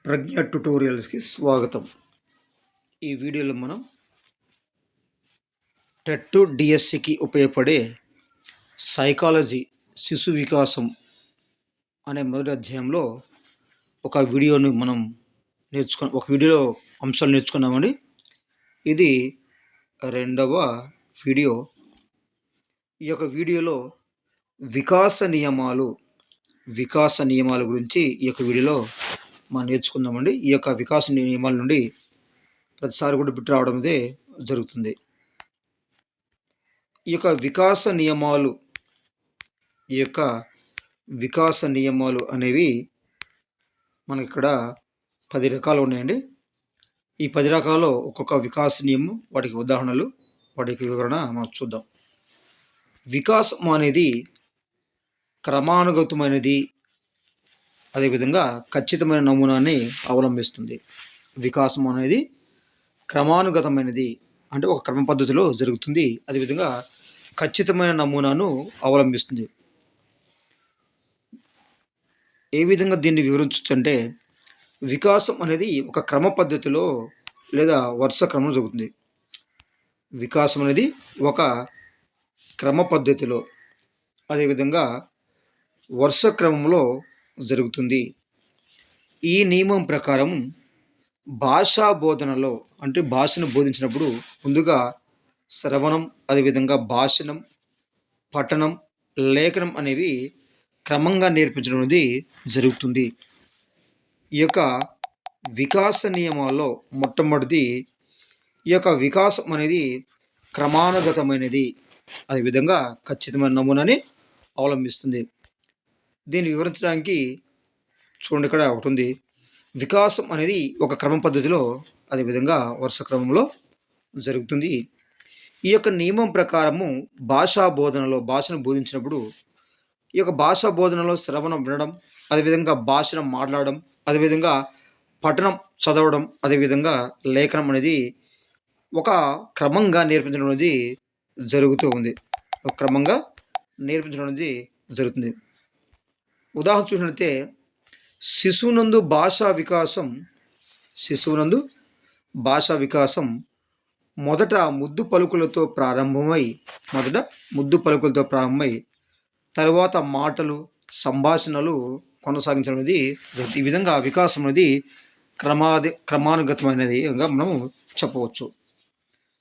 ప్రజ్ఞ ట్యుటోరియల్స్కి స్వాగతం. ఈ వీడియోలో మనం టెట్ డిఎస్సికి ఉపయోగపడే సైకాలజీ శిశు వికాసం అనే మొదటి అధ్యాయంలో ఒక వీడియోని మనం ఒక వీడియోలో అంశాలు నేర్చుకున్నామండి. ఇది రెండవ వీడియో. ఈ యొక్క వీడియోలో వికాస నియమాల గురించి ఈ యొక్క వీడియోలో మనం నేర్చుకుందామండి. ఈ యొక్క వికాస నియమాల నుండి ప్రతిసారి కూడా బిట్ రావడం ఇదే జరుగుతుంది. ఈ యొక్క వికాస నియమాలు అనేవి మనకి ఇక్కడ 10 రకాలు ఉన్నాయండి. ఈ 10 రకాల్లో ఒక్కొక్క వికాస నియమం, వాటికి ఉదాహరణలు, వాటికి వివరణ మనం చూద్దాం. వికాసం అనేది క్రమానుగతమైనది, అదేవిధంగా ఖచ్చితమైన నమూనాన్ని అవలంబిస్తుంది. వికాసం అనేది క్రమానుగతమైనది అంటే ఒక క్రమ పద్ధతిలో జరుగుతుంది, అదేవిధంగా ఖచ్చితమైన నమూనాను అవలంబిస్తుంది. ఏ విధంగా దీన్ని వివరించవచ్చంటే, వికాసం అనేది ఒక క్రమ పద్ధతిలో లేదా వరుస క్రమం జరుగుతుంది. వికాసం అనేది ఒక క్రమ పద్ధతిలో, అదేవిధంగా వరుస క్రమంలో జరుగుతుంది. ఈ నియమం ప్రకారం భాషా బోధనలో అంటే భాషను బోధించినప్పుడు ముందుగా శ్రవణం, అదేవిధంగా భాషణం, పఠనం, లేఖనం అనేవి క్రమంగా నేర్పించడం అనేది జరుగుతుంది. ఈ యొక్క వికాస నియమాల్లో మొట్టమొదటిది, ఈ యొక్క వికాసం అనేది క్రమానుగతమైనది, అదేవిధంగా ఖచ్చితమైన నమూనాని అవలంబిస్తుంది. దీన్ని వివరించడానికి చూడండి, ఇక్కడ ఒకటి ఉంది. వికాసం అనేది ఒక క్రమ పద్ధతిలో, అదేవిధంగా వరుస క్రమంలో జరుగుతుంది. ఈ యొక్క నియమం ప్రకారము భాషను బోధించినప్పుడు ఈ యొక్క భాషా బోధనలో శ్రవణం వినడం, అదేవిధంగా భాషను మాట్లాడడం, అదేవిధంగా పఠనం చదవడం, అదేవిధంగా లేఖనం అనేది ఒక క్రమంగా నేర్పించడం అనేది జరుగుతూ ఉంది. ఒక క్రమంగా నేర్పించడం అనేది జరుగుతుంది. ఉదాహరణ చూసినట్లయితే శిశువునందు భాషా వికాసం మొదట ముద్దు పలుకులతో ప్రారంభమై తర్వాత మాటలు, సంభాషణలు కొనసాగించడం అనేది జరుగుతుంది. ఈ విధంగా వికాసం అనేది క్రమానుగతమైనది మనము చెప్పవచ్చు.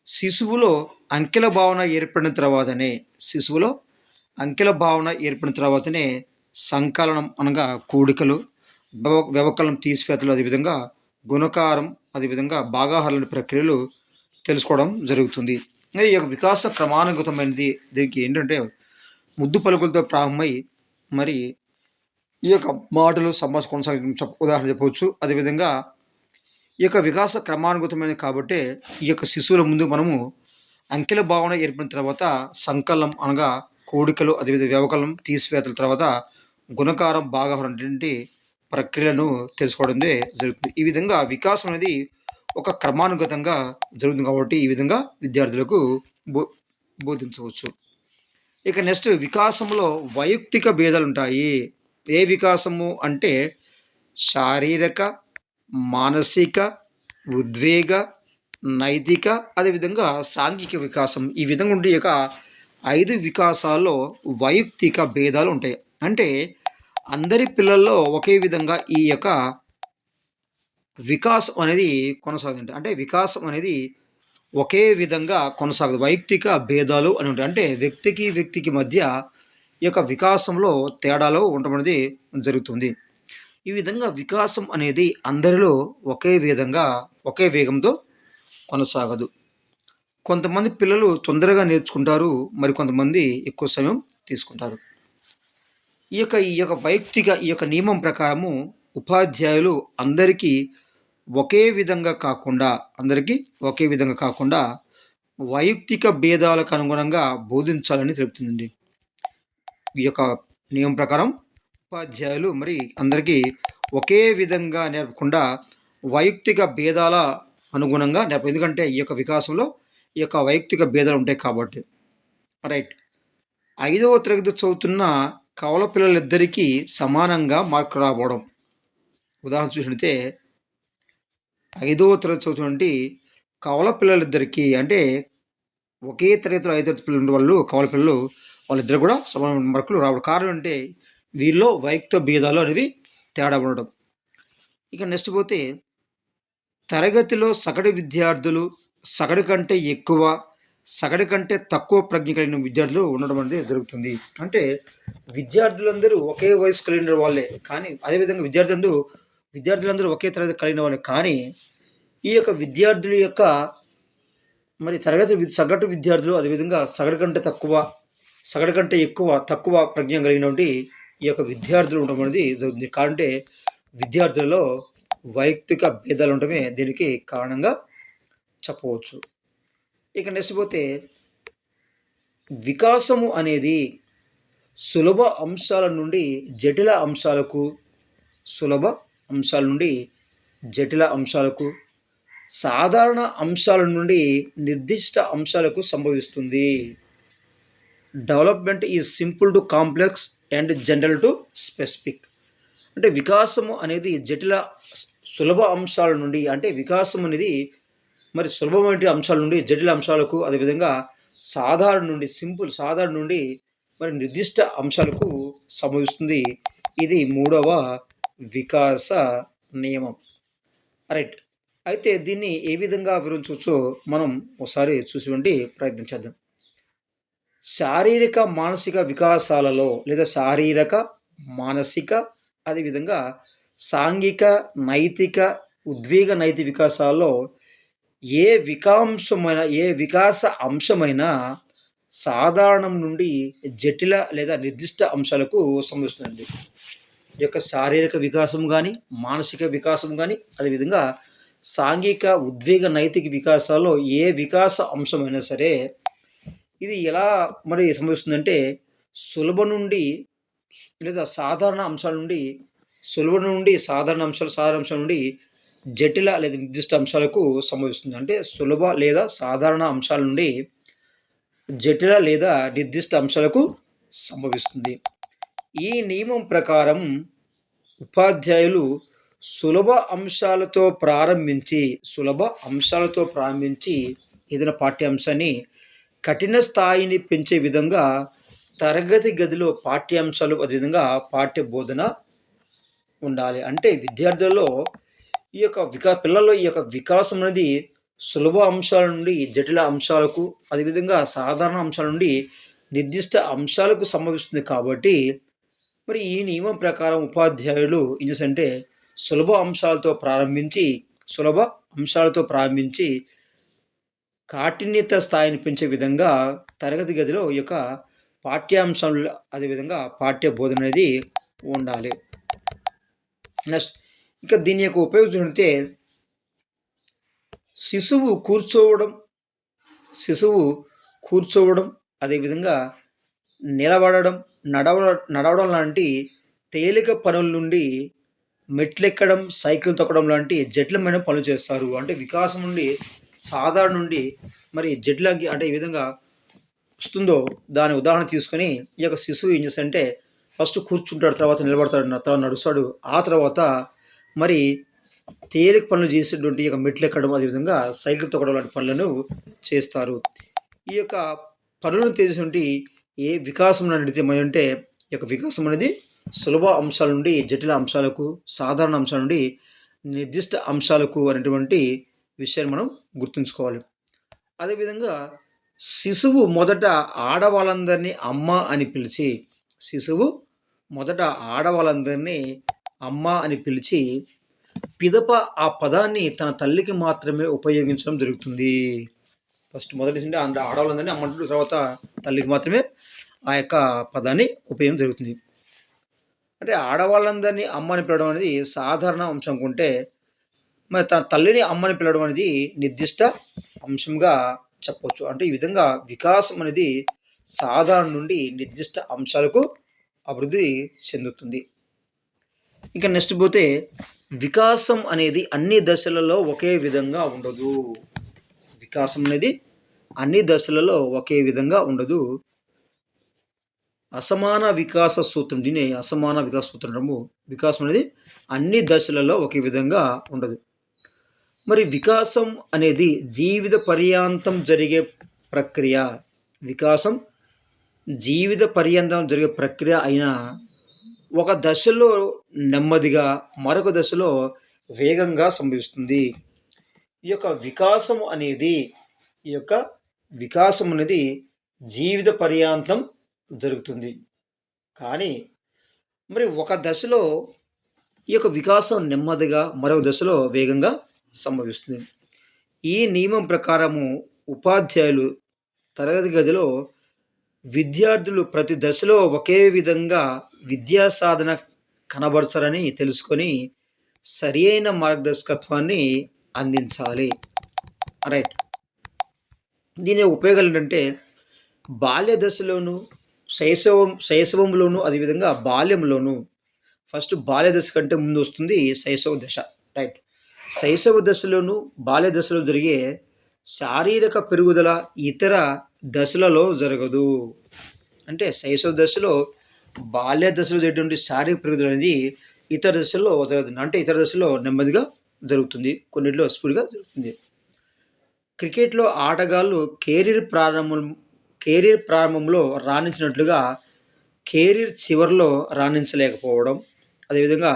శిశువులో అంకెల భావన ఏర్పడిన తర్వాతనే సంకలనం అనగా కూడికలు, వ్యవకలనం తీసివేతలు, అదేవిధంగా గుణకారం, అదేవిధంగా భాగాహారాల ప్రక్రియలు తెలుసుకోవడం జరుగుతుంది. ఈ యొక్క వికాస క్రమానుగతమైనది. దీనికి ఏంటంటే ముద్దు పలుకులతో ప్రారంభమై మరి ఈ యొక్క మాటలు, సంభాషణ కొనసాగించడం ఉదాహరణ చెప్పవచ్చు. అదేవిధంగా ఈ యొక్క వికాస క్రమానుగతమైనది కాబట్టి ఈ యొక్క శిశువుల ముందు మనము అంకెల భావన ఏర్పడిన తర్వాత సంకలనం అనగా కూడికలు, అదేవిధంగా వ్యవకలనం తీసివేతల తర్వాత గుణకారం, భాగాహారం వంటి ప్రక్రియలను తెలుసుకోవడం జరుగుతుంది. ఈ విధంగా వికాసం అనేది ఒక క్రమానుగతంగా జరుగుతుంది కాబట్టి ఈ విధంగా విద్యార్థులకు బోధించవచ్చు. ఇక నెక్స్ట్, వికాసంలో వైయక్తిక భేదాలు ఉంటాయి. ఏ వికాసము అంటే శారీరక, మానసిక, ఉద్వేగ, నైతిక, అదేవిధంగా సాంఘిక వికాసం. ఈ విధంగా ఉండే యొక్క 5 వికాసాల్లో వైయక్తిక భేదాలు ఉంటాయి. అంటే అందరి పిల్లల్లో ఒకే విధంగా ఈ యొక్క వికాసం అనేది కొనసాగుతుంది. అంటే వికాసం అనేది ఒకే విధంగా కొనసాగదు. వైయక్తిక భేదాలు అని ఉంటాయి. అంటే వ్యక్తికి మధ్య ఈ యొక్క వికాసంలో తేడాలు ఉండడం అనేది జరుగుతుంది. ఈ విధంగా వికాసం అనేది అందరిలో ఒకే వేగంతో కొనసాగదు. కొంతమంది పిల్లలు తొందరగా నేర్చుకుంటారు, మరి కొంతమంది ఎక్కువ సమయం తీసుకుంటారు. ఈ యొక్క వైయక్తిక ఈ యొక్క నియమం ప్రకారము ఉపాధ్యాయులు అందరికీ ఒకే విధంగా కాకుండా వైయక్తిక భేదాలకు అనుగుణంగా బోధించాలని తెలుపుతుందండి. ఈ యొక్క నియమం ప్రకారం ఉపాధ్యాయులు మరి అందరికీ ఒకే విధంగా నేర్పకుండా వైయక్తిక భేదాల అనుగుణంగా నేర్పాలి. ఎందుకంటే ఈ యొక్క వికాసంలో ఈ యొక్క వైయక్తిక భేదాలు ఉంటాయి కాబట్టి. రైట్. 5వ తరగతి చదువుతున్న కవల పిల్లలిద్దరికీ సమానంగా మార్కులు రావడం. ఉదాహరణ చూసినట్లయితే ఐదవ తరగతి చదువుతున్నటువంటి కవల పిల్లలిద్దరికీ అంటే ఒకే తరగతిలో ఐదో తరగతి పిల్లలు వాళ్ళు కవల పిల్లలు వాళ్ళిద్దరు కూడా సమానమైన మార్కులు రావడం. కారణం అంటే వీరిలో వైయక్తిక భేదాలు అనేవి తేడా ఉండడం. ఇక నెక్స్ట్ పోతే తరగతిలో సగటు విద్యార్థులు సగటు కంటే ఎక్కువ, సగటు కంటే తక్కువ ప్రజ్ఞ కలిగిన విద్యార్థులు ఉండడం అనేది జరుగుతుంది. అంటే విద్యార్థులందరూ ఒకే వయసు కలిగిన వాళ్ళే. కానీ అదేవిధంగా విద్యార్థులందరూ ఒకే తరగతి కలిగిన వాళ్ళే. కానీ ఈ యొక్క విద్యార్థుల యొక్క మరి సగటు విద్యార్థులు అదేవిధంగా సగటు కంటే తక్కువ, సగటు కంటే ఎక్కువ, తక్కువ ప్రజ్ఞ కలిగినటువంటి ఈ యొక్క విద్యార్థులు ఉండడం అనేది జరుగుతుంది. కారంటే విద్యార్థులలో వైయక్తిక భేదాలు ఉండటమే దీనికి కారణంగా చెప్పవచ్చు. ఇక నెక్స్ట్ పోతే వికాసము అనేది సులభ అంశాల నుండి జటిల అంశాలకు, సులభ అంశాల నుండి జటిల అంశాలకు, సాధారణ అంశాల నుండి నిర్దిష్ట అంశాలకు సంభవిస్తుంది. Development is simple to complex and general to specific. అంటే వికాసము అనేది సులభ అంశాల నుండి అంటే వికాసం అనేది మరి సులభమైన అంశాల నుండి జటిల అంశాలకు, అదేవిధంగా సాధారణ నుండి మరి నిర్దిష్ట అంశాలకు సంభవిస్తుంది. ఇది మూడవ వికాస నియమం. రైట్. అయితే దీన్ని ఏ విధంగా వివరించవచ్చో మనం ఒకసారి చూసేటువంటి ప్రయత్నం చేద్దాం. శారీరక మానసిక వికాసాలలో లేదా శారీరక మానసిక అదేవిధంగా సాంఘిక నైతిక ఉద్వేగ నైతిక వికాసాల్లో ఏ వికాస అంశమైనా సాధారణం నుండి జటిల లేదా నిర్దిష్ట అంశాలకు సంభవిస్తుందండి. ఈ యొక్క శారీరక వికాసం కానీ మానసిక వికాసం కానీ అదేవిధంగా సాంఘిక ఉద్వేగ నైతిక వికాసాల్లో ఏ వికాస అంశమైనా సరే ఇది ఎలా మరి సంభవిస్తుందంటే సులభ నుండి లేదా సాధారణ అంశాల నుండి సాధారణ అంశాల నుండి జటిల లేదా నిర్దిష్ట అంశాలకు సంభవిస్తుంది. అంటే సులభ లేదా సాధారణ అంశాల నుండి జటిల లేదా నిర్దిష్ట అంశాలకు సంభవిస్తుంది. ఈ నియమం ప్రకారం ఉపాధ్యాయులు సులభ అంశాలతో ప్రారంభించి ఏదైనా పాఠ్యాంశాన్ని కఠిన స్థాయిని పెంచే విధంగా తరగతి గదిలో పాఠ్యాంశాలు అదేవిధంగా పాఠ్య బోధన ఉండాలి. అంటే విద్యార్థులలో పిల్లల్లో ఈ యొక్క వికాసం అనేది సులభ అంశాల నుండి జటిల అంశాలకు అదేవిధంగా సాధారణ అంశాల నుండి నిర్దిష్ట అంశాలకు సంభవిస్తుంది. కాబట్టి మరి ఈ నియమం ప్రకారం ఉపాధ్యాయులు ఏం చేస్తారంటే సులభ అంశాలతో ప్రారంభించి కాఠిన్యత స్థాయిని పెంచే విధంగా తరగతి గదిలో ఈ యొక్క పాఠ్యాంశాలు అదేవిధంగా పాఠ్య బోధన అనేది ఉండాలి. నెక్స్ట్ ఇక దీని యొక్క ఉపయోగం చూస్తే శిశువు కూర్చోవడం అదేవిధంగా నిలబడడం, నడవడం లాంటి తేలిక పనుల నుండి మెట్లెక్కడం, సైకిల్ తొక్కడం లాంటి జటిలమైన పనులు చేస్తారు. అంటే వికాసం నుండి సాధారణ నుండి మరి జటిలకి అంటే ఈ విధంగా వస్తుందో దాని ఉదాహరణ తీసుకొని ఈ యొక్క శిశువు ఏం చేస్తాడంటే ఫస్ట్ కూర్చుంటాడు, తర్వాత నిలబడతాడు, తర్వాత నడుస్తాడు, ఆ తర్వాత మరి తేలిక పనులు చేసేటువంటి ఈ యొక్క మెట్లెక్కడం అదేవిధంగా సైకిల్ తొక్కడం లాంటి పనులను చేస్తారు. ఈ యొక్క పనులను చేసేటువంటి ఏ వికాసం అడిగితే అంటే ఈ యొక్క వికాసం అనేది సులభ అంశాల నుండి జటిల అంశాలకు, సాధారణ అంశాల నుండి నిర్దిష్ట అంశాలకు అనేటువంటి విషయాన్ని మనం గుర్తుంచుకోవాలి. అదేవిధంగా శిశువు మొదట ఆడవాళ్ళందరినీ అమ్మ అని పిలిచి పిదప ఆ పదాన్ని తన తల్లికి మాత్రమే ఉపయోగించడం జరుగుతుంది. ఫస్ట్ మొదటి నుండి ఆడవాళ్ళందరినీ అమ్మ అంటాడు, తర్వాత తల్లికి మాత్రమే ఆ యొక్క పదాన్ని ఉపయోగించడం జరుగుతుంది. అంటే ఆడవాళ్ళందరినీ అమ్మని పిలవడం అనేది సాధారణ అంశం అనుకుంటే మరి తన తల్లిని అమ్మని పిలవడం అనేది నిర్దిష్ట అంశంగా చెప్పవచ్చు. అంటే ఈ విధంగా వికాసం అనేది సాధారణ నుండి నిర్దిష్ట అంశాలకు అభివృద్ధి చెందుతుంది. ఇంకా నెక్స్ట్ పోతే వికాసం అనేది అన్ని దశలలో ఒకే విధంగా ఉండదు. అసమాన వికాస సూత్రం, దీన్ని అసమాన వికాస సూత్రం అంటాము. వికాసం అనేది అన్ని దశలలో ఒకే విధంగా ఉండదు. మరి వికాసం అనేది జీవిత పర్యాంతం జరిగే ప్రక్రియ. వికాసం జీవిత పర్యంతం జరిగే ప్రక్రియ అయినా ఒక దశలో నెమ్మదిగా, మరొక దశలో వేగంగా సంభవిస్తుంది. ఈ యొక్క వికాసం అనేది ఈ యొక్క వికాసం అనేది జీవిత పర్యాంతం జరుగుతుంది. కానీ మరి ఒక దశలో ఈ యొక్క వికాసం నెమ్మదిగా, మరొక దశలో వేగంగా సంభవిస్తుంది. ఈ నియమం ప్రకారము ఉపాధ్యాయులు తరగతి గదిలో విద్యార్థులు ప్రతి దశలో ఒకే విధంగా విద్యా సాధన కనబరచాలని తెలుసుకొని సరియైన మార్గదర్శకత్వాన్ని అందించాలి. రైట్. దీని ఉపయోగాలు ఏంటంటే బాల్య దశలోను, శైశవంలోను, అదేవిధంగా బాల్యంలోను. ఫస్ట్ బాల్య దశ కంటే ముందు వస్తుంది శైశవ దశ. రైట్. శైశవ దశలోను, బాల్య దశలో జరిగే శారీరక పెరుగుదల ఇతర దశలలో జరగదు. అంటే శైశవ దశలో, బాల్య దశలో జరిగేటువంటి శారీరక పెరుగుదల అనేది ఇతర దశల్లో జరగదు. అంటే ఇతర దశలో నెమ్మదిగా జరుగుతుంది, కొన్నిటిలో స్పీడ్‌గా జరుగుతుంది. క్రికెట్‌లో ఆటగాళ్ళు కెరీర్ ప్రారంభంలో రాణించినట్లుగా కెరీర్ చివరిలో రాణించలేకపోవడం. అదేవిధంగా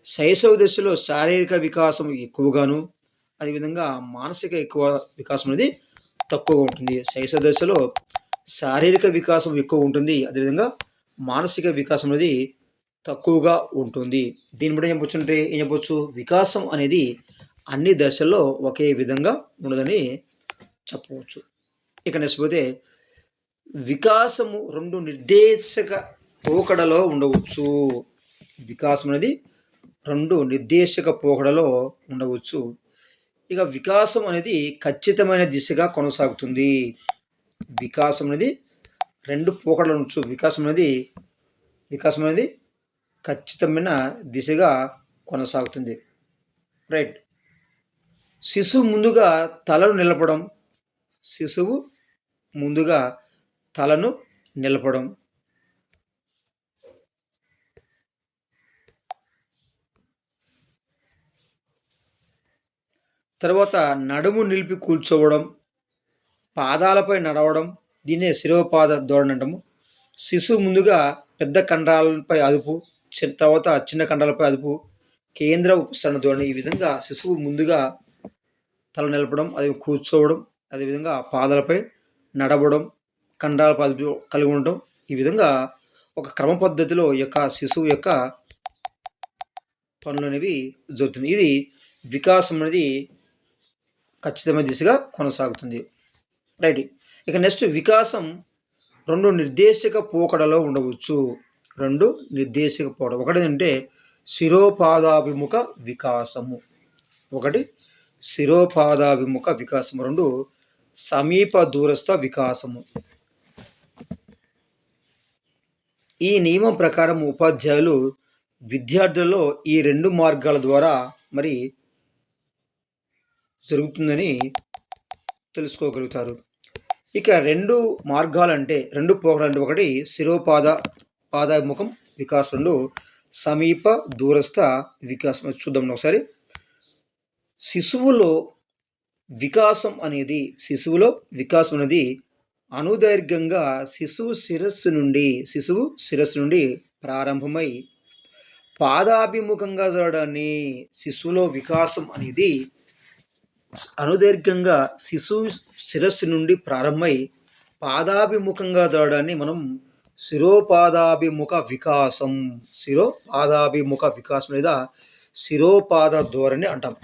శైశవ దశలో శారీరక వికాసం ఎక్కువగాను, అదేవిధంగా మానసిక వికాసం అనేది తక్కువగా ఉంటుంది. శైశవ దశలో శారీరక వికాసం ఎక్కువ ఉంటుంది. అదేవిధంగా మానసిక వికాసం అనేది తక్కువగా ఉంటుంది. దీన్ని బట్టి ఏం చెప్పొచ్చు? వికాసం అనేది అన్ని దశల్లో ఒకే విధంగా ఉండదని చెప్పవచ్చు. ఇక నెక్స్ట్ పోతే వికాసము 2 నిర్దేశక పోకడలో ఉండవచ్చు. వికాసం అనేది 2 నిర్దేశక పోకడలో ఉండవచ్చు. ఇక వికాసం అనేది ఖచ్చితమైన దిశగా కొనసాగుతుంది. వికాసం అనేది 2 పోకడలో ఉండొచ్చు. వికాసం అనేది ఖచ్చితమైన దిశగా కొనసాగుతుంది. రైట్. శిశువు ముందుగా తలను నిలపడం. తర్వాత నడుము నిలిపి కూర్చోవడం, పాదాలపై నడవడం. దీన్నే శిరోపాద ధోరణి అంటాము. శిశువు ముందుగా పెద్ద కండరాలపై అదుపు, తర్వాత చిన్న కండరాలపై అదుపు, కేంద్ర ఉపసరణ ధోరణి. ఈ విధంగా శిశువు ముందుగా తల నిలపడం, అది కూర్చోవడం, అదేవిధంగా పాదాలపై నడవడం, కండరాలపై అదుపు కలిగి ఉండటం. ఈ విధంగా ఒక క్రమ పద్ధతిలో యొక్క శిశువు యొక్క పనులు అనేవి జరుగుతుంది. ఇది వికాసం అనేది ఖచ్చితమైన దిశగా కొనసాగుతుంది. రైట్. ఇక నెక్స్ట్ వికాసం 2 నిర్దేశక పోకడలో ఉండవచ్చు. 2 నిర్దేశక పోకడ. ఒకటేంటంటే శిరోపాదాభిముఖ వికాసము. ఒకటి శిరోపాదాభిముఖ వికాసము. 2 సమీప దూరస్థ వికాసము. ఈ నియమం ప్రకారం ఉపాధ్యాయులు విద్యార్థులలో ఈ 2 మార్గాల ద్వారా మరి జరుగుతుందని తెలుసుకోగలుగుతారు. ఇక 2 మార్గాలంటే 2 పోకడంటే ఒకటి పాదాభిముఖం వికాసం, 2 సమీప దూరస్థ వికాసం. చూద్దాం ఒకసారి. శిశువులో వికాసం అనేది అనుదైర్ఘ్యంగా శిశువు శిరస్సు నుండి ప్రారంభమై పాదాభిముఖంగా జరగడాన్ని శిశువులో వికాసం అనేది అనుదైర్ఘ్యంగా శిశువు శిరస్సు నుండి ప్రారంభమై పాదాభిముఖంగా జరగడాన్ని మనం శిరోపాదాభిముఖ వికాసం లేదా శిరోపాద ధోరణి అంటాం.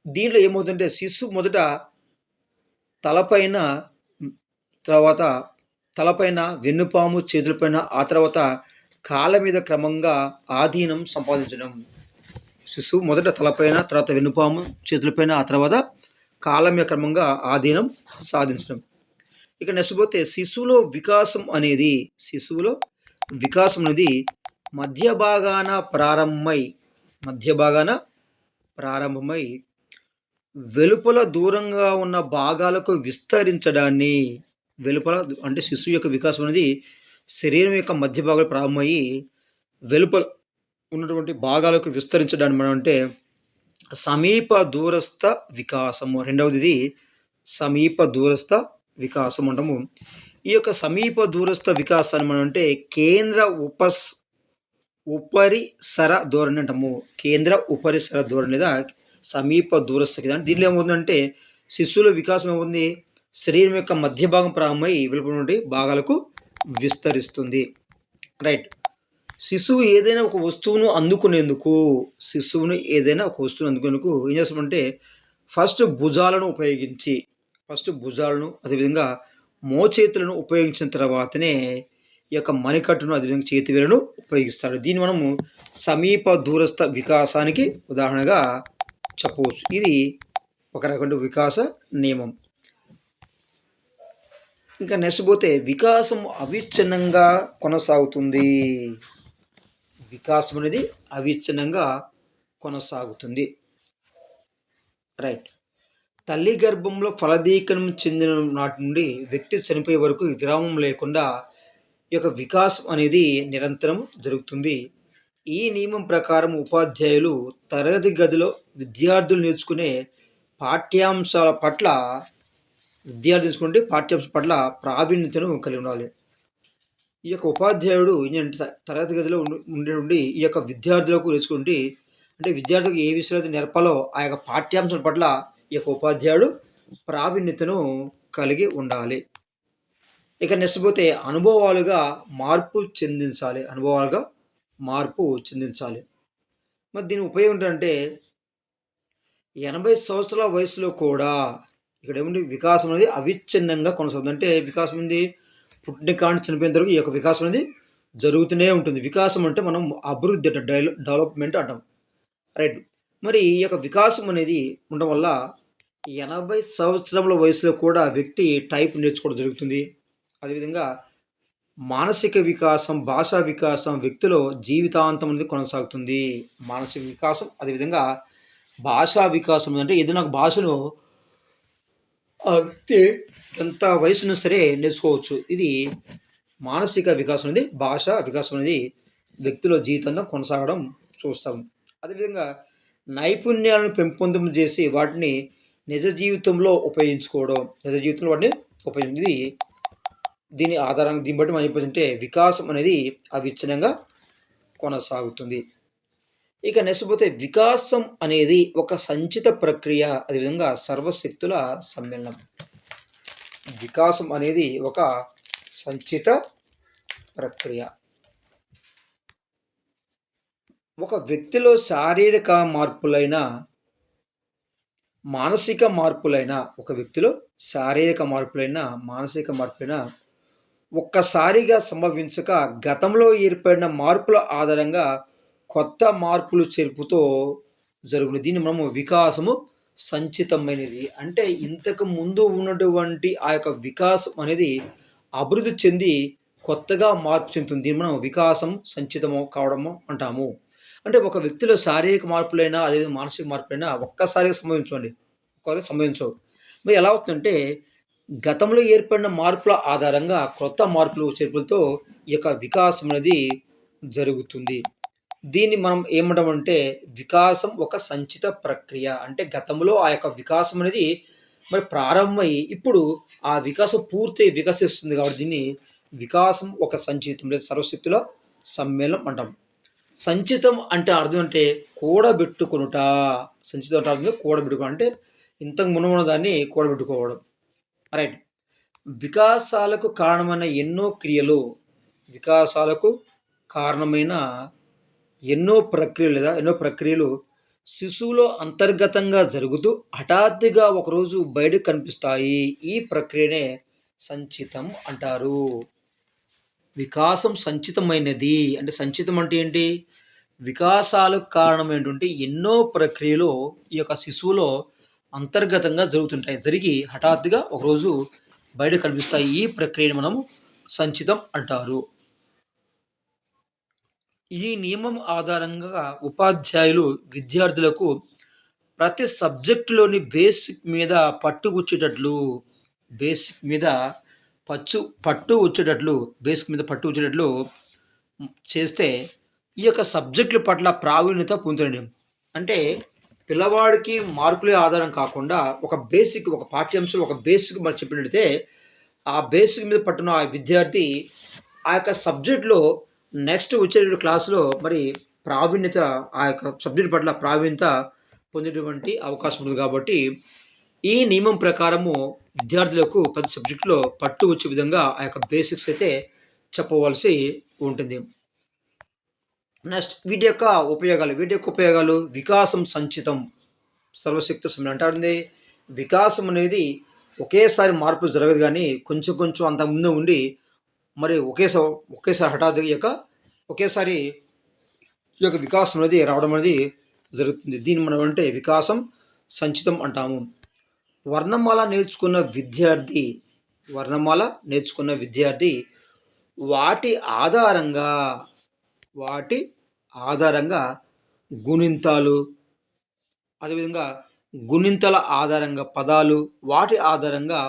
దీంట్లో ఏమవుతుందంటే శిశువు మొదట తలపైన వెన్నుపాము, చేతులపైన, ఆ తర్వాత కాళ్ళ మీద క్రమంగా ఆధీనం సంపాదించడం. శిశువు మొదట తలపైన, తర్వాత వెన్నుపాము, చేతులపైన, ఆ తర్వాత కాళ్ళ మీద క్రమంగా ఆధీనం సాధించడం. ఇక నెక్స్ట్ పోతే శిశువులో వికాసం అనేది మధ్య భాగాన ప్రారంభమై వెలుపల దూరంగా ఉన్న భాగాలకు విస్తరించడాన్ని, అంటే శిశువు యొక్క వికాసం అనేది శరీరం యొక్క మధ్య భాగాలు ప్రారంభమయ్యి వెలుపల ఉన్నటువంటి భాగాలకు విస్తరించడాన్ని మనం అంటే సమీప దూరస్థ వికాసము. రెండవది సమీప దూరస్థ వికాసం అంటాము. ఈ యొక్క సమీప దూరస్థ వికాసాన్ని మనం అంటే కేంద్ర ఉపరిసర ధోరణి అంటాము. కేంద్ర ఉపరిసర ధోరణి లేదా సమీప దూరస్థ విధానం. దీంట్లో ఏమవుతుందంటే శిశువుల వికాసం ఏమవుతుంది? శరీరం యొక్క మధ్య భాగం ప్రారంభమై వెలుపల నుండి భాగాలకు విస్తరిస్తుంది. రైట్. శిశువు ఏదైనా ఒక వస్తువును అందుకునేందుకు ఏం చేస్తామంటే ఫస్ట్ భుజాలను అదేవిధంగా మోచేతులను ఉపయోగించిన తర్వాతనే ఈ యొక్క మణికట్టును అదేవిధంగా చేతి వేళ్ళను ఉపయోగిస్తాడు. దీన్ని మనము సమీప దూరస్థ వికాసానికి ఉదాహరణగా చెప్పవచ్చు. ఇది ఒక రకమైన వికాస నియమం. ఇంకా నెక్స్ట్ పోతే వికాసం అవిచ్ఛిన్నంగా కొనసాగుతుంది. వికాసం అనేది అవిచ్ఛిన్నంగా కొనసాగుతుంది. రైట్. తల్లి గర్భంలో ఫలదీకరణం చెందిన నాటి నుండి వ్యక్తి చనిపోయే వరకు విరామం లేకుండా ఈ యొక్క వికాసం అనేది నిరంతరం జరుగుతుంది. ఈ నియమం ప్రకారం ఉపాధ్యాయులు తరగతి గదిలో విద్యార్థులు నేర్చుకునే పాఠ్యాంశాల పట్ల ప్రావీణ్యతను కలిగి ఉండాలి. ఈ యొక్క ఉపాధ్యాయుడు ఏంటంటే తరగతి గదిలో ఉండి ఈ యొక్క విద్యార్థులకు నేర్చుకుంటే అంటే విద్యార్థులకు ఏ విషయాలు నేర్పాలో ఆ యొక్క పాఠ్యాంశాల పట్ల ఈ యొక్క ఉపాధ్యాయుడు ప్రావీణ్యతను కలిగి ఉండాలి. ఇక నెక్స్ట్ పోతే అనుభవాలుగా మార్పు చెందించాలి. మరి దీని ఉపయోగం ఏంటంటే 80 సంవత్సరాల వయసులో కూడా ఇక్కడ ఏముంది? వికాసం అనేది అవిచ్ఛిన్నంగా కొనసాగుతుంది. అంటే వికాసం ఉంది పుట్టిన కాండి చనిపోయిన వరకు ఈ యొక్క వికాసం అనేది జరుగుతూనే ఉంటుంది. వికాసం అంటే మనం అభివృద్ధి అంటే డెవలప్మెంట్ అంటాం. రైట్. మరి ఈ యొక్క వికాసం అనేది ఉండడం వల్ల 80 సంవత్సరముల వయసులో కూడా వ్యక్తి టైప్ నేర్చుకోవడం జరుగుతుంది. అదేవిధంగా మానసిక వికాసం, భాషా వికాసం వ్యక్తిలో జీవితాంతం అనేది కొనసాగుతుంది. మానసిక వికాసం అదేవిధంగా భాషా వికాసం అంటే ఏదైనా ఒక భాషను ఆ వ్యక్తి ఎంత వయసున్నా సరే నేర్చుకోవచ్చు. ఇది మానసిక వికాసం అనేది, భాషా వికాసం అనేది వ్యక్తిలో జీవితాంతం కొనసాగడం చూస్తాం. అదేవిధంగా నైపుణ్యాలను పెంపొందం చేసి వాటిని నిజ జీవితంలో వాటిని ఉపయోగించి దీని బట్టి మనం చెప్పేదంటే వికాసం అనేది అవిచ్ఛిన్నంగా కొనసాగుతుంది. ఇక నెక్స్ట్ పోతే వికాసం అనేది ఒక సంచిత ప్రక్రియ, అదేవిధంగా సర్వశక్తుల సమ్మేళనం. వికాసం అనేది ఒక సంచిత ప్రక్రియ. ఒక వ్యక్తిలో శారీరక మార్పులైన మానసిక మార్పులైన ఒక్కసారిగా సంభవించక గతంలో ఏర్పడిన మార్పుల ఆధారంగా కొత్త మార్పులు చేర్పుతో జరుగును. దీన్ని మనము వికాసము సంచితమైనది. అంటే ఇంతకు ముందు ఉన్నటువంటి ఆ యొక్క వికాసం అనేది అభివృద్ధి చెంది కొత్తగా మార్పు చెందుతుంది. దీన్ని మనం వికాసం సంచితము కావడము అంటాము. అంటే ఒక వ్యక్తిలో శారీరక మార్పులైనా అదేవిధంగా మానసిక మార్పులైనా ఒక్కసారిగా సంభవించవు. మరి ఎలా అవుతుందంటే గతంలో ఏర్పడిన మార్పుల ఆధారంగా కొత్త మార్పులు చేర్పులతో ఈ యొక్క వికాసం అనేది జరుగుతుంది. దీన్ని మనం ఏమంటామంటే వికాసం ఒక సంచిత ప్రక్రియ. అంటే గతంలో ఆ యొక్క వికాసం అనేది మరి ప్రారంభమై ఇప్పుడు ఆ వికాసం పూర్తి వికసిస్తుంది కాబట్టి దీన్ని వికాసం ఒక సంచితం లేదా సర్వశక్తుల సమ్మేళనం అంటాం. సంచితం అంటే అర్థం అంటే కూడబెట్టుకొనుట. సంచితం అంటే అర్థం కూడబెట్టుకోవడం అంటే ఇంతకు మునుమున్న దాన్ని కూడబెట్టుకోవడం. రైట్. వికాసాలకు కారణమైన ఎన్నో ప్రక్రియలు శిశువులో అంతర్గతంగా జరుగుతూ హఠాత్తుగా ఒకరోజు బయటకు కనిపిస్తాయి. ఈ ప్రక్రియనే సంచితం అంటారు. వికాసం సంచితమైనది. అంటే సంచితం అంటే ఏంటి? వికాసాలకు కారణమైనటువంటి ఎన్నో ప్రక్రియలు ఈ యొక్క శిశువులో అంతర్గతంగా జరిగి హఠాత్తుగా ఒకరోజు బయట కనిపిస్తాయి. ఈ ప్రక్రియను మనము సంచితం అంటారు. ఈ నియమం ఆధారంగా ఉపాధ్యాయులు విద్యార్థులకు ప్రతి సబ్జెక్టులోని బేసిక్ మీద పట్టు వచ్చేటట్లు చేస్తే ఈ యొక్క సబ్జెక్టుల పట్ల ప్రావీణ్యత పొందుతారండి. అంటే పిల్లవాడికి మార్కులే ఆధారం కాకుండా ఒక పాఠ్యాంశం ఒక బేసిక్ మనం చెప్పినట్టయితే ఆ బేసిక్ మీద పట్టున్న ఆ విద్యార్థి ఆ యొక్క సబ్జెక్ట్‌లో నెక్స్ట్ వచ్చేటువంటి క్లాస్‌లో మరి ప్రావీణ్యత ఆ యొక్క సబ్జెక్ట్ పట్ల ప్రావీణ్యత పొందేటువంటి అవకాశం ఉంది కాబట్టి, ఈ నియమం ప్రకారము విద్యార్థులకు ప్రతి సబ్జెక్ట్‌లో పట్టు వచ్చే విధంగా ఆ యొక్క బేసిక్స్ అయితే చెప్పవలసి ఉంటుంది. నెక్స్ట్ వీటి యొక్క ఉపయోగాలు వికాసం సంచితం. సర్వశక్తి సమ్మె అంటాంది. వికాసం అనేది ఒకేసారి మార్పు జరగదు గానీ, కొంచెం కొంచెం అంతకుముందే ఉండి, మరి ఒకేసారి హఠాత్తుగా ఒకేసారి ఈ యొక్క వికాసం అనేది రావడం అనేది జరుగుతుంది. దీన్ని మనం అంటే వికాసం సంచితం అంటాము. వర్ణమాల నేర్చుకున్న విద్యార్థి వర్ణమాల నేర్చుకున్న విద్యార్థి వాటి ఆధారంగా వాటి ఆధారంగా గుణింతాలు, అదేవిధంగా గుణింతాల ఆధారంగా పదాలు, వాటి ఆధారంగా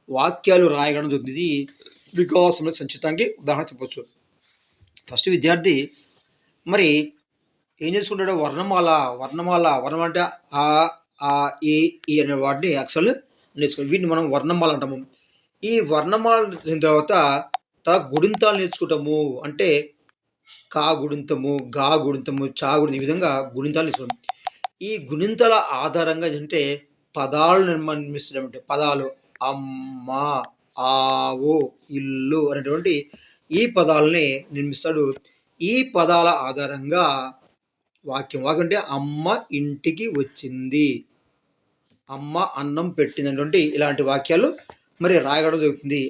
వాక్యాలు రాయడం జరుగుతుంది. ఇది వికాసంలో సంచితానికి ఉదాహరణ చెప్పొచ్చు. ఫస్ట్ విద్యార్థి మరి ఏం చేసుకుంటాడు? వర్ణం అంటే ఆ, ఆ, ఈ అనే వాటిని అక్షరాలు నేర్చుకుంటాం. వీటిని మనం వర్ణమాల అంటాము. ఈ వర్ణమాల నేర్చిన తర్వాత గుణింతాలు నేర్చుకుంటాము. అంటే కా గుణింతము, గా గుణింతము, చా గుణితం, ఈ విధంగా గుణింతాలు నేర్చుకుంటాం. ఈ గుణింతాల ఆధారంగా ఏంటంటే పదాలు నిర్మిస్తామంటే పదాలు అమ్మ, ఆవు, ఇల్లు అనేటువంటి ఈ పదాలని నిర్మిస్తాడు. ఈ పదాల ఆధారంగా వాక్యం అంటే అమ్మ ఇంటికి వచ్చింది, అమ్మ అన్నం పెట్టినటువంటి ఇలాంటి వాక్యాలు మరి రాయడం జరుగుతుంది.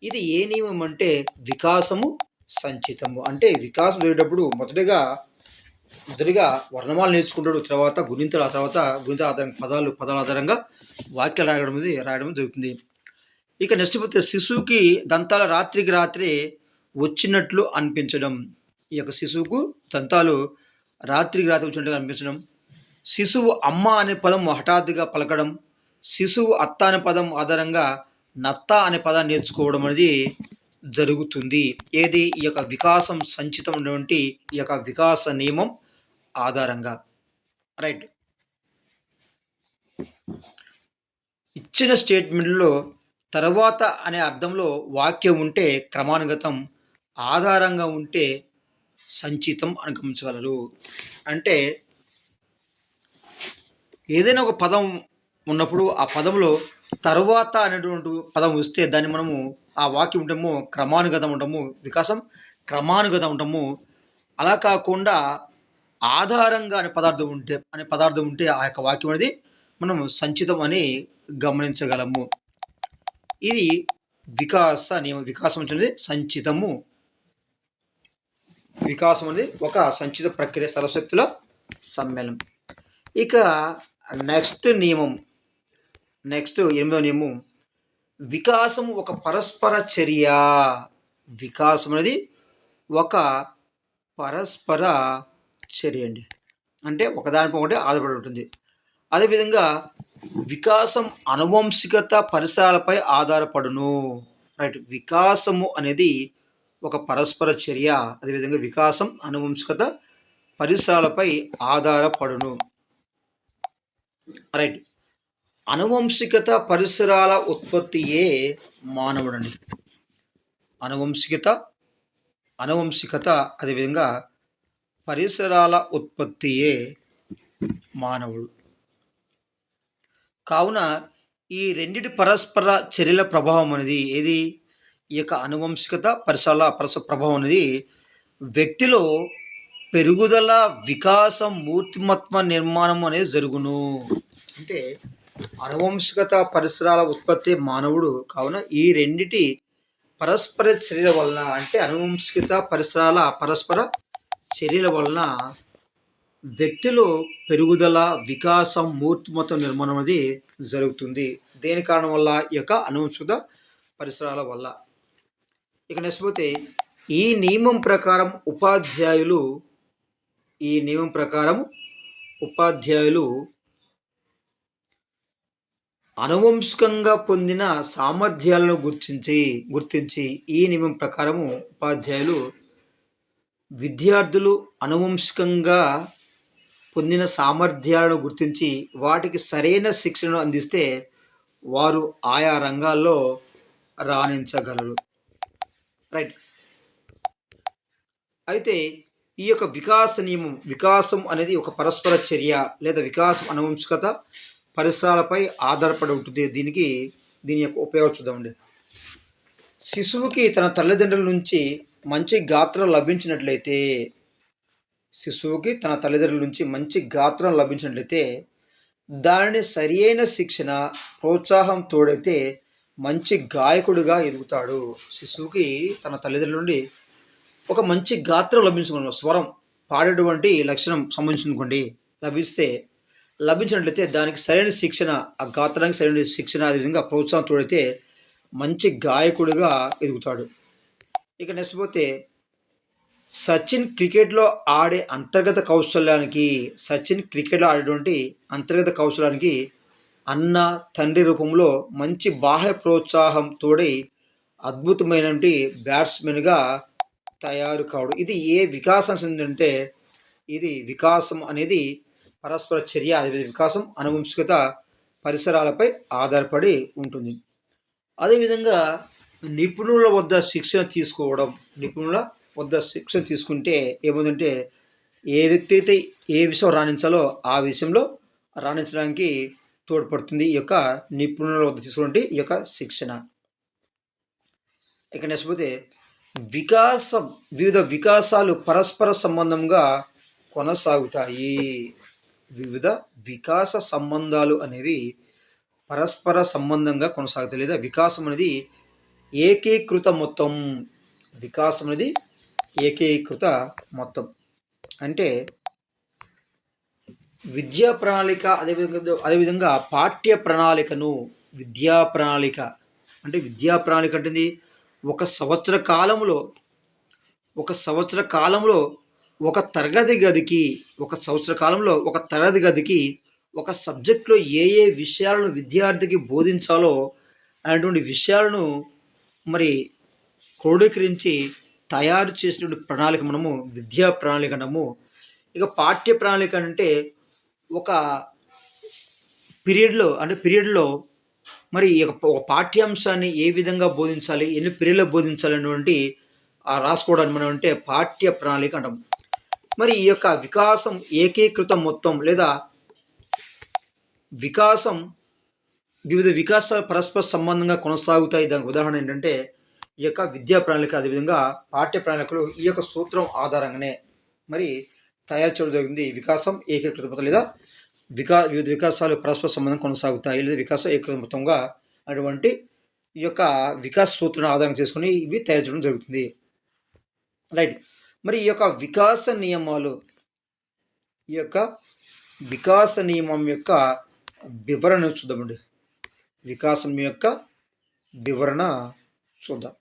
ఇది ఏ నియమం అంటే వికాసము సంచితము. అంటే వికాసం జరిగేటప్పుడు మొదటిగా వర్ణమాల నేర్చుకుంటాడు. తర్వాత గుణింతాల ఆధారంగా పదాల ఆధారంగా వాక్యాలు రాయడం జరుగుతుంది. ఇక నెక్స్ట్ పోతే శిశువుకి దంతాల రాత్రికి రాత్రే వచ్చినట్లు అనిపించడం. ఈ యొక్క శిశువుకు దంతాలు రాత్రికి రాత్రి వచ్చినట్టుగా అనిపించడం. శిశువు అమ్మ అనే పదం హఠాత్తుగా పలకడం. శిశువు అత్త అనే పదం ఆధారంగా నత్త అనే పదాన్ని నేర్చుకోవడం అనేది జరుగుతుంది. ఏది ఈ యొక్క వికాసం సంచితం ఉన్నటువంటి ఈ యొక్క వికాస నియమం ఆధారంగా. రైట్. ఇచ్చిన స్టేట్మెంట్లో తర్వాత అనే అర్థంలో వాక్యం ఉంటే క్రమానుగతం, ఆధారంగా ఉంటే సంచితం అని గమనించగలరు. అంటే ఏదైనా ఒక పదం ఉన్నప్పుడు ఆ పదంలో తరువాత అనేటువంటి పదం వస్తే దాన్ని మనము ఆ వాక్యం ఉంటాము క్రమానుగతం ఉంటాము, వికాసం క్రమానుగతం ఉంటాము. అలా కాకుండా ఆధారంగా అనే పదార్థం ఉంటే ఆ యొక్క వాక్యం అనేది మనం సంచితం అని గమనించగలము. ఇది వికాస నియమం. వికాసం అనేది సంచితము. వికాసం అనేది ఒక సంచిత ప్రక్రియ, సర్వశక్తుల సమ్మేళనం. ఇక నెక్స్ట్ 8వ నియమం వికాసం ఒక పరస్పర చర్య. వికాసం అనేది ఒక పరస్పర చర్య అండి. అంటే ఒకదానిపై ఒకటి ఆధారపడి ఉంటుంది. అదేవిధంగా వికాసం అనువంశికత పరిసరాలపై ఆధారపడును. రైట్. వికాసము అనేది ఒక పరస్పర చర్య. అదేవిధంగా వికాసం అనువంశికత పరిసరాలపై ఆధారపడును. రైట్. అనువంశికత పరిసరాల ఉత్పత్తియే మానవుడండి. అనువంశికత అదేవిధంగా పరిసరాల ఉత్పత్తియే మానవుడు. కావున ఈ రెండిటి పరస్పర చర్యల ప్రభావం అనేది ఏది? ఈ యొక్క అనువంశికత పరస్పర ప్రభావం అనేది వ్యక్తిలో పెరుగుదల, వికాసం, మూర్తిమత్వ నిర్మాణం అనేది జరుగును. అంటే అనువంశికత పరిసరాల ఉత్పత్తి మానవుడు. కావున ఈ రెండిటి పరస్పర చర్యల వలన, అంటే అనువంశికత పరిసరాల పరస్పర చర్యల వలన వ్యక్తిలో పెరుగుదల, వికాసం, మూర్తిమత్వ నిర్మాణం అనేది జరుగుతుంది. దేని కారణం వల్ల? ఈ యొక్క అనువంశికత పరిసరాల వల్ల. ఇక నెక్స్ట్ పోతే ఈ నియమం ప్రకారం ఉపాధ్యాయులు అనువంశికంగా పొందిన సామర్థ్యాలను గుర్తించి ఈ నియమం ప్రకారము ఉపాధ్యాయులు విద్యార్థులు అనువంశికంగా పొందిన సామర్థ్యాలను గుర్తించి వాటికి సరైన శిక్షణను అందిస్తే వారు ఆయా రంగాల్లో రాణించగలరు. రైట్. అయితే ఈ యొక్క వికాస నియమం, వికాసం అనేది ఒక పరస్పర చర్య లేదా వికాసం అనువంశికత పరిసరాలపై ఆధారపడి ఉంటుంది. దీని యొక్క ఉపయోగం చూద్దామండి. శిశువుకి తన తల్లిదండ్రుల నుంచి మంచి గాత్రం లభించినట్లయితే దానిని సరియైన శిక్షణ, ప్రోత్సాహం తోడైతే మంచి గాయకుడిగా ఎదుగుతాడు. శిశువుకి తన తల్లిదండ్రుల నుండి ఒక మంచి గాత్రం లభించుకోండి, స్వరం పాడేటువంటి లక్షణం సంబంధించిందనుకోండి లభించినట్లయితే దానికి సరైన శిక్షణ, ఆ గాత్రానికి సరైన శిక్షణ, అదేవిధంగా ప్రోత్సాహం తోడైతే మంచి గాయకుడిగా ఎదుగుతాడు. ఇక నెక్స్ట్ పోతే సచిన్ క్రికెట్లో ఆడేటువంటి అంతర్గత కౌశలానికి అన్న, తండ్రి రూపంలో మంచి బాహ్య ప్రోత్సాహం తోడై అద్భుతమైనటువంటి బ్యాట్స్మెన్గా తయారు కావడం. ఇది ఏ వికాసం చెందిందంటే ఇది వికాసం అనేది పరస్పర చర్య, అదేవిధంగా వికాసం అనువంశికత పరిసరాలపై ఆధారపడి ఉంటుంది. అదేవిధంగా నిపుణుల వద్ద శిక్షణ తీసుకుంటే ఏముందంటే ఏ వ్యక్తి అయితే ఏ విషయం రాణించాలో ఆ విషయంలో రాణించడానికి తోడ్పడుతుంది ఈ యొక్క నిపుణుల వద్ద తీసుకుంటే ఈ యొక్క శిక్షణ. ఇక నెక్స్ట్ పోతే వివిధ వికాసాలు పరస్పర సంబంధంగా కొనసాగుతాయి. వివిధ వికాస సంబంధాలు అనేవి పరస్పర సంబంధంగా కొనసాగుతాయి, లేదా వికాసం అనేది ఏకీకృత మొత్తం. వికాసం అనేది ఏకీకృత మొత్తం అంటే విద్యా ప్రణాళిక, అదేవిధంగా పాఠ్య ప్రణాళికను విద్యా ప్రణాళిక అంటే ఒక సంవత్సర కాలంలో ఒక తరగతి గదికి ఒక సబ్జెక్టులో ఏ విషయాలను విద్యార్థికి బోధించాలో అనేటువంటి విషయాలను మరి క్రోడీకరించి తయారు చేసినటువంటి ప్రణాళిక మనము విద్యా ప్రణాళిక అంటాము. ఇక పాఠ్య ప్రణాళిక అంటే ఒక పీరియడ్లో మరి ఒక పాఠ్యాంశాన్ని ఏ విధంగా బోధించాలి, ఎన్ని పీరియడ్లో బోధించాలి అనేటువంటి రాసుకోవడానికి మనం అంటే పాఠ్య ప్రణాళిక అంటాం. మరి ఈ యొక్క వికాసం ఏకీకృత మొత్తం లేదా వికాసం వివిధ వికాసాలు పరస్పర సంబంధంగా కొనసాగుతాయి. దానికి ఉదాహరణ ఏంటంటే ఈ యొక్క విద్యా ప్రణాళిక, అదేవిధంగా పాఠ్య ప్రణాళికలు ఈ యొక్క సూత్రం ఆధారంగానే మరి తయారు చేయడం జరిగింది. వికాసం ఏకీకృత మొత్తం లేదా వివిధ వికాసాలు పరస్పర సంబంధం కొనసాగుతాయి, లేదా వికాసం ఏకీకృత మొత్తంగా అటువంటి ఈ యొక్క వికాస సూత్రాన్ని ఆధారం చేసుకుని ఇవి తయారు చేయడం జరుగుతుంది. రైట్. మరి ఈ యొక్క వికాస నియమం యొక్క వివరణ చూద్దామండి. వికాసం యొక్క వివరణ చూద్దాం.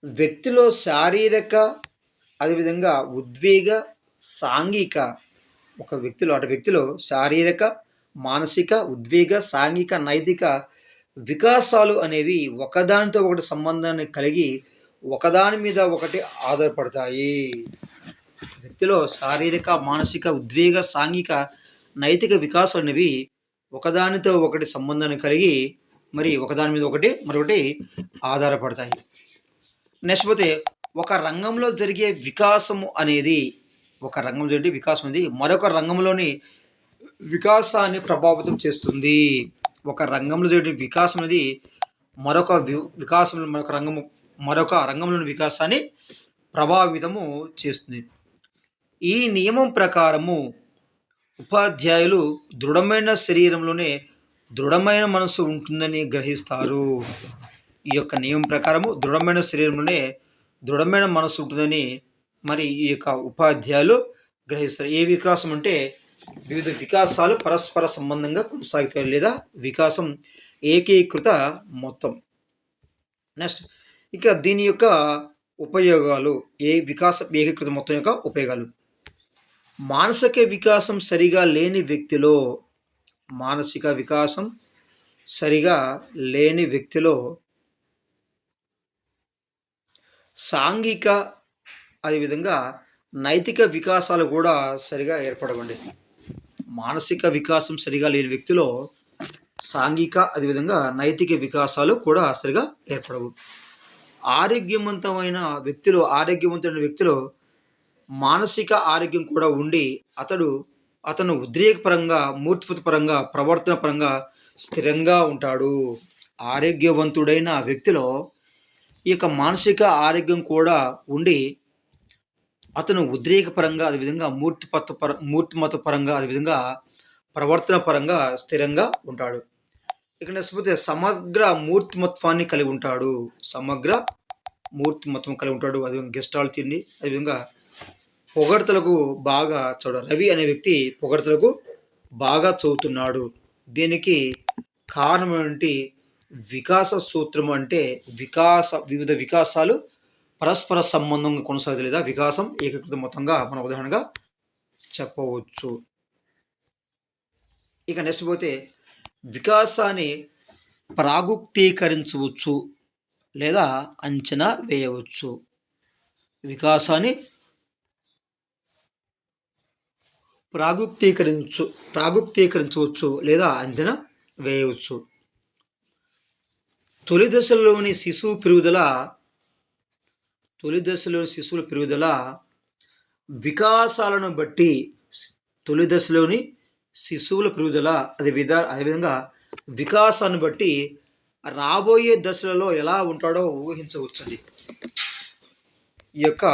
వ్యక్తిలో శారీరక, అదేవిధంగా ఉద్వేగ, సాంఘిక వ్యక్తిలో శారీరక, మానసిక, ఉద్వేగ, సాంఘిక, నైతిక వికాసాలు అనేవి ఒకదానితో ఒకటి సంబంధాన్ని కలిగి ఒకదాని మీద ఒకటి ఆధారపడతాయి. వ్యక్తిలో శారీరక, మానసిక, ఉద్వేగ, సాంఘిక, నైతిక వికాసాలు అనేవి ఒకదానితో ఒకటి సంబంధాన్ని కలిగి మరి ఒకదాని మీద మరొకటి ఆధారపడతాయి. నెక్స్ట్ పోతే ఒక రంగంలో జరిగే వికాసం అనేది మరొక రంగంలోని వికాసాన్ని ప్రభావితం చేస్తుంది. ఒక రంగంలో జరిగే వికాసం అనేది మరొక రంగంలోని వికాసాన్ని ప్రభావితము చేస్తుంది. ఈ నియమం ప్రకారము ఉపాధ్యాయులు దృఢమైన శరీరంలోనే దృఢమైన మనసు ఉంటుందని గ్రహిస్తారు. ఈ యొక్క నియమం ప్రకారము దృఢమైన శరీరంలోనే దృఢమైన మనసు ఉంటుందని మరి ఈ యొక్క ఉపాధ్యాయులు గ్రహిస్తారు. ఏ వికాసం అంటే వివిధ వికాసాలు పరస్పర సంబంధంగా కొనసాగుతాయి, లేదా వికాసం ఏకీకృత మొత్తం. నెక్స్ట్ ఇక దీని యొక్క ఉపయోగాలు, ఏకీకృత మొత్తం యొక్క ఉపయోగాలు. మానసిక వికాసం సరిగా లేని వ్యక్తిలో సాంఘిక, అదేవిధంగా నైతిక వికాసాలు కూడా సరిగా ఏర్పడవండి. మానసిక వికాసం సరిగా లేని వ్యక్తిలో సాంఘిక అదేవిధంగా నైతిక వికాసాలు కూడా సరిగా ఏర్పడవు. ఆరోగ్యవంతమైన వ్యక్తిలో మానసిక ఆరోగ్యం కూడా ఉండి అతను ఉద్రేకపరంగా, మూర్తిమత పరంగా, ప్రవర్తన పరంగా స్థిరంగా ఉంటాడు. ఆరోగ్యవంతుడైన వ్యక్తిలో ఈ యొక్క మానసిక ఆరోగ్యం కూడా ఉండి అతను ఉద్రేకపరంగా, అదేవిధంగా మూర్తిమత పరంగా, అదేవిధంగా ప్రవర్తన పరంగా స్థిరంగా ఉంటాడు. ఇక నెక్స్ట్ పోతే సమగ్ర మూర్తిమత్వాన్ని కలిగి ఉంటాడు. సమగ్ర మూర్తిమత్వం కలిగి ఉంటాడు. అదేవిధంగా గెస్టాల్ట్‌ని అదేవిధంగా పొగడ్తలకు బాగా చదవడం. రవి అనే వ్యక్తి పొగడ్తలకు బాగా చదువుతున్నాడు. దీనికి కారణం ఏంటి? వికాస సూత్రం అంటే వివిధ వికాసాలు పరస్పర సంబంధంగా కొనసాగుతాయి లేదా వికాసం ఏకీకృత మొత్తంగా మనం ఉదాహరణగా చెప్పవచ్చు. ఇక నెక్స్ట్ పోతే వికాసాన్ని ప్రాగుక్తీకరించవచ్చు లేదా అంచనా వేయవచ్చు. వికాసాన్ని ప్రాగుక్తీకరించవచ్చు లేదా అంచనా వేయవచ్చు. తొలి దశలోని శిశువుల పెరుగుదల వికాసాలను బట్టి అదేవిధంగా వికాసాన్ని బట్టి రాబోయే దశలలో ఎలా ఉంటాడో ఊహించవచ్చండి. ఈ యొక్క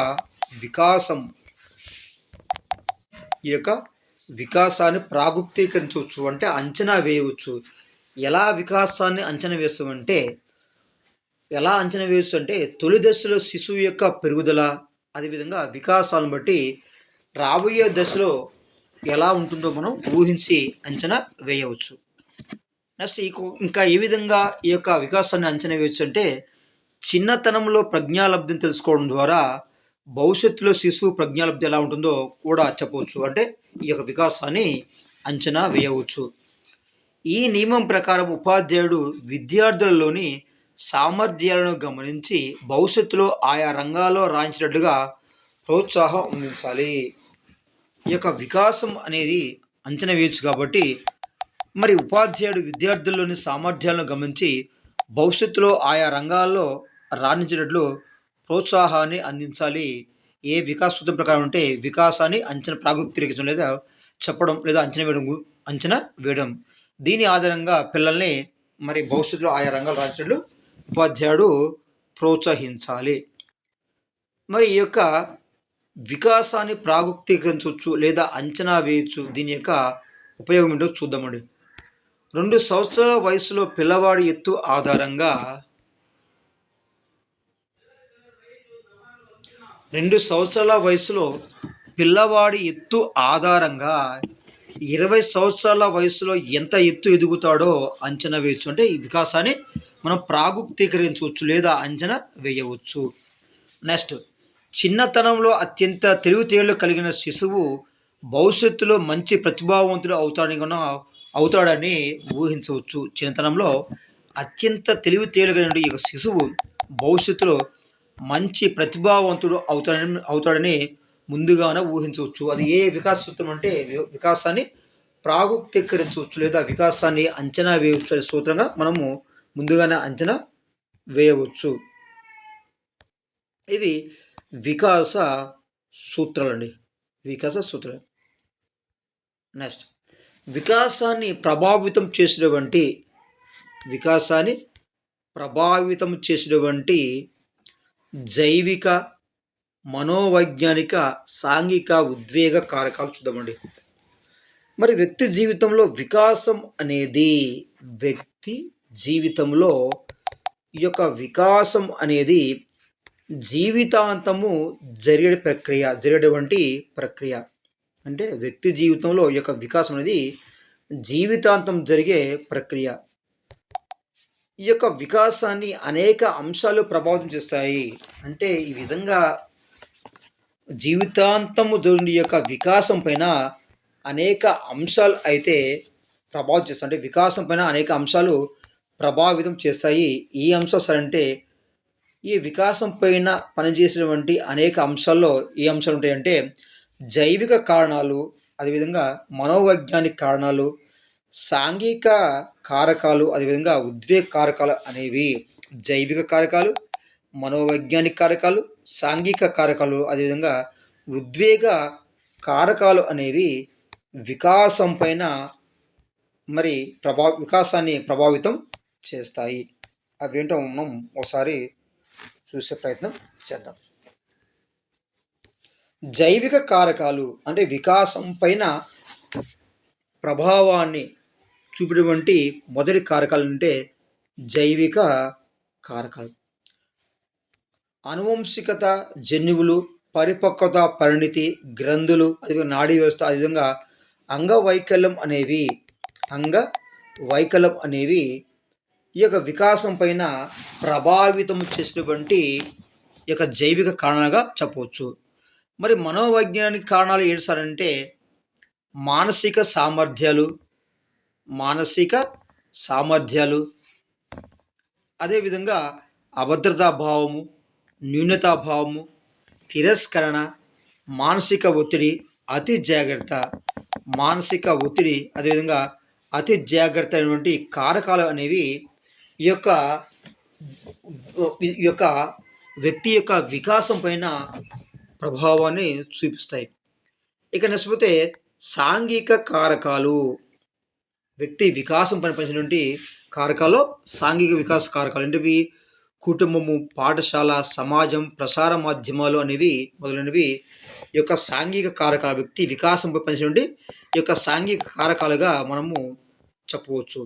వికాసాన్ని ప్రాగుక్తీకరించవచ్చు అంటే అంచనా వేయవచ్చు. ఎలా అంచనా వేయవచ్చు అంటే తొలి దశలో శిశువు యొక్క పెరుగుదల అదేవిధంగా వికాసాలను బట్టి రాబోయే దశలో ఎలా ఉంటుందో మనం ఊహించి అంచనా వేయవచ్చు. నెక్స్ట్ ఇంకా ఏ విధంగా ఈ యొక్క వికాసాన్ని అంచనా వేయవచ్చు అంటే చిన్నతనంలో ప్రజ్ఞాలబ్ధిని తెలుసుకోవడం ద్వారా భవిష్యత్తులో శిశువు ప్రజ్ఞాలబ్ధి ఎలా ఉంటుందో కూడా చెప్పవచ్చు. అంటే ఈ యొక్క వికాసాన్ని అంచనా వేయవచ్చు. ఈ నియమం ప్రకారం ఉపాధ్యాయుడు విద్యార్థులలోని సామర్థ్యాలను గమనించి భవిష్యత్తులో ఆయా రంగాల్లో రాణించినట్లుగా ప్రోత్సాహం అందించాలి. ఈ యొక్క వికాసం అనేది అంచనా వేయచ్చు కాబట్టి మరి ఉపాధ్యాయుడు విద్యార్థుల్లోని సామర్థ్యాలను గమనించి భవిష్యత్తులో ఆయా రంగాల్లో రాణించినట్లు ప్రోత్సాహాన్ని అందించాలి. ఏ వికాస సూత్రం ప్రకారం అంటే వికాసాన్ని ప్రాగుక్తీకరించడం లేదా చెప్పడం లేదా అంచనా వేయడం. దీని ఆధారంగా పిల్లల్ని మరి భవిష్యత్తులో ఆయా రంగాలు రాణించినట్లు ఉపాధ్యాయుడు ప్రోత్సహించాలి. మరి ఈ యొక్క వికాసాన్ని ప్రాగుక్తీకరించవచ్చు లేదా అంచనా వేయచ్చు. దీని యొక్క ఉపయోగం ఏంటో చూద్దామండి. 2 సంవత్సరాల వయసులో పిల్లవాడి ఎత్తు ఆధారంగా 20 సంవత్సరాల వయసులో ఎంత ఎత్తు ఎదుగుతాడో అంచనా వేయచ్చు. అంటే ఈ వికాసాన్ని మనం ప్రాగుక్తీకరించవచ్చు లేదా అంచనా వేయవచ్చు. నెక్స్ట్ చిన్నతనంలో అత్యంత తెలివితేటలు కలిగిన శిశువు భవిష్యత్తులో మంచి ప్రతిభావంతుడు అవుతాడని ఊహించవచ్చు. చిన్నతనంలో అత్యంత తెలివితేటలు కలిగిన ఈ శిశువు భవిష్యత్తులో మంచి ప్రతిభావంతుడు అవుతాడని ముందుగానే ఊహించవచ్చు. అది ఏ వికాస సూత్రం అంటే వికాసాన్ని ప్రాగుక్తీకరించవచ్చు లేదా వికాసాన్ని అంచనా వేయవచ్చు అనే సూత్రంగా మనము ముందుగానే అంచనా వేయవచ్చు. ఇవి వికాస సూత్రాలండి. నెక్స్ట్ వికాసాన్ని ప్రభావితం చేసినటువంటి జైవిక, మనోవైజ్ఞానిక, సాంఘిక ఉద్వేగ కారకాలు చూద్దామండి. మరి వ్యక్తి జీవితంలో ఈ యొక్క వికాసం అనేది జీవితాంతము జరిగేటువంటి ప్రక్రియ. అంటే వ్యక్తి జీవితంలో ఈ యొక్క వికాసం అనేది జీవితాంతం జరిగే ప్రక్రియ. ఈ యొక్క వికాసాన్ని అనేక అంశాలు ప్రభావితం చేస్తాయి. అంటే ఈ విధంగా జీవితాంతము జరిగే యొక్క వికాసం పైన అనేక అంశాలు అయితే ప్రభావితం చేస్తాయి. అంటే వికాసం పైన అనేక అంశాలు ప్రభావితం చేస్తాయి. ఈ అంశాలు అంటే ఈ వికాసం పైన పనిచేసేటువంటి అనేక అంశాల్లో ఏ అంశాలు ఉంటాయంటే జైవిక కారణాలు, అదేవిధంగా మనోవైజ్ఞానిక కారణాలు, సాంఘిక కారకాలు, అదేవిధంగా ఉద్వేగ కారకాలు అనేవి జైవిక కారకాలు, మనోవైజ్ఞానిక కారకాలు, సాంఘిక కారకాలు, అదేవిధంగా ఉద్వేగ కారకాలు అనేవి వికాసం పైన మరి వికాసాన్ని ప్రభావితం చేస్తాయి. అవేంటో మనం ఒకసారి చూసే ప్రయత్నం చేద్దాం. జైవిక కారకాలు అంటే వికాసం పైన ప్రభావాన్ని చూపినటువంటి మొదటి కారకాలు అంటే జైవిక కారకాలు. అనువంశికత, జన్యువులు, పరిపక్వత, పరిణితి, గ్రంథులు, అదేవిధంగా నాడీ వ్యవస్థ, అదేవిధంగా అంగవైకల్యం అనేవి ఈ యొక్క వికాసం పైన ప్రభావితం చేసినటువంటి ఈ యొక్క జైవిక కారణాలుగా చెప్పవచ్చు. మరి మనోవైజ్ఞానిక కారణాలు ఏంటి సార్ అంటే మానసిక సామర్థ్యాలు, అదేవిధంగా అభద్రతా భావము, న్యూనతాభావము, తిరస్కరణ, మానసిక ఒత్తిడి, అదేవిధంగా అతి జాగ్రత్త అయినటువంటి కారకాలు అనేవి ఈ యొక్క వ్యక్తి యొక్క వికాసం పైన ప్రభావాన్ని చూపిస్తాయి. ఇక నచ్చిపోతే సాంఘిక కారకాలు, వ్యక్తి వికాసం పైన పనిచేసినటువంటి కారకాలు సాంఘిక వికాస కారకాలు ఏంటివి? కుటుంబము, పాఠశాల, సమాజం, ప్రసార మాధ్యమాలు అనేవి మొదలైనవి ఈ యొక్క సాంఘిక కారకాల వ్యక్తి వికాసంపై పనిచేసినటువంటి ఈ యొక్క సాంఘిక కారకాలుగా మనము చెప్పవచ్చు.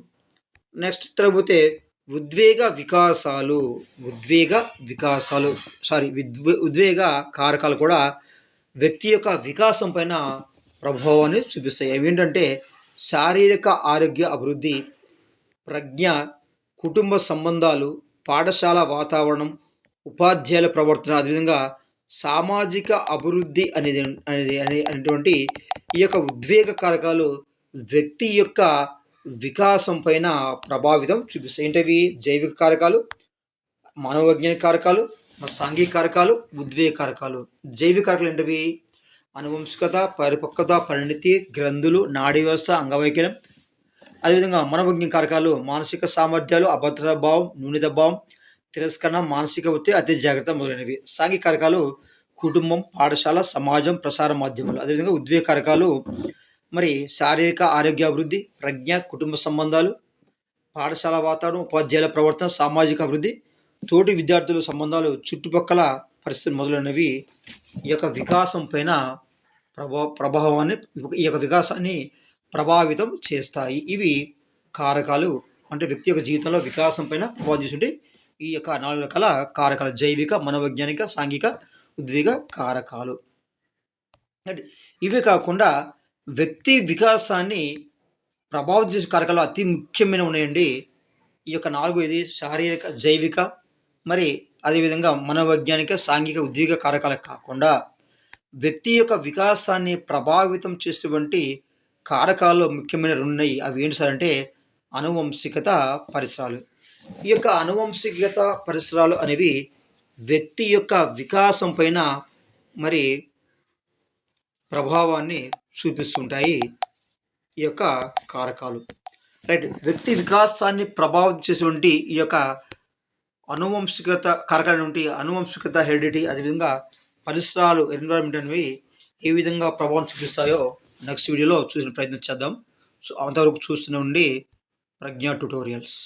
నెక్స్ట్ తర్వాతే ఉద్వేగ కారకాలు కూడా వ్యక్తి యొక్క వికాసం పైన ప్రభావాన్ని చూపిస్తాయి. అవి ఏంటంటే శారీరక ఆరోగ్య అభివృద్ధి, ప్రజ్ఞ, కుటుంబ సంబంధాలు, పాఠశాల వాతావరణం, ఉపాధ్యాయుల ప్రవర్తన, అదేవిధంగా సామాజిక అభివృద్ధి అనేటువంటి ఈ యొక్క ఉద్వేగ కారకాలు వ్యక్తి యొక్క వికాసం పైన ప్రభావితం చూపిస్తాయి. ఏంటవి? జైవిక కారకాలు, మనోవైజ్ఞానిక కారకాలు, సాంఘిక కారకాలు, ఉద్వేగ కారకాలు. జైవిక కారకాలు ఏంటవి? అనువంశికత, పరిపక్వత, పరిణితి, గ్రంథులు, నాడీ వ్యవస్థ, అంగవైకల్యం. అదేవిధంగా మనోవైజ్ఞానిక కారకాలు మానసిక సామర్థ్యాలు, అభద్రతా భావం, న్యూనత భావం, తిరస్కరణ, మానసిక ఒత్తిడి, అతి జాగ్రత్త మొదలైనవి. సాంఘిక కారకాలు కుటుంబం, పాఠశాల, సమాజం, ప్రసార మాధ్యమాలు. అదేవిధంగా ఉద్వేగ కారకాలు మరి శారీరక ఆరోగ్యాభివృద్ధి, ప్రజ్ఞ, కుటుంబ సంబంధాలు, పాఠశాల వాతావరణం, ఉపాధ్యాయుల ప్రవర్తన, సామాజిక అభివృద్ధి, తోటి విద్యార్థుల సంబంధాలు, చుట్టుపక్కల పరిస్థితులు మొదలైనవి ఈ యొక్క వికాసం పైన ఈ యొక్క వికాసాన్ని ప్రభావితం చేస్తాయి. ఇవి కారకాలు అంటే వ్యక్తి యొక్క జీవితంలో వికాసం పైన ప్రభావం చేస్తుంటే ఈ యొక్క 4 రకాల కారకాలు జైవిక, మనోవైజ్ఞానిక, సాంఘిక, ఉద్వేగ కారకాలు. ఇవే కాకుండా వ్యక్తి వికాసాన్ని ప్రభావితం చేసే కారకాలు అతి ముఖ్యమైన ఉన్నాయండి. ఈ యొక్క 4 ఇది శారీరక, జైవిక, మరి అదేవిధంగా మనోవైజ్ఞానిక, సాంఘిక, ఉద్వేగ కారకాలకు కాకుండా వ్యక్తి యొక్క వికాసాన్ని ప్రభావితం చేసేటువంటి కారకాల్లో ముఖ్యమైన 2 ఉన్నాయి. అవి ఏంటి సార్ అంటే అనువంశికత, పరిసరాలు. ఈ యొక్క అనువంశికత పరిసరాలు అనేవి వ్యక్తి యొక్క వికాసం పైన మరి ప్రభావాన్ని చూపిస్తుంటాయి ఈ యొక్క కారకాలు. రైట్. వ్యక్తి వికాసాన్ని ప్రభావితం చేసేటువంటి ఈ యొక్క అనువంశికత కారకాల నుండి అనువంశికత, హెరిడిటీ, అదేవిధంగా పరిసరాలు, ఎన్విరాన్మెంట్ అనేవి ఏ విధంగా ప్రభావం చూపిస్తాయో నెక్స్ట్ వీడియోలో చూసిన ప్రయత్నం చేద్దాం. సో అంతవరకు చూస్తూనే ఉండి ప్రజ్ఞా ట్యుటోరియల్స్.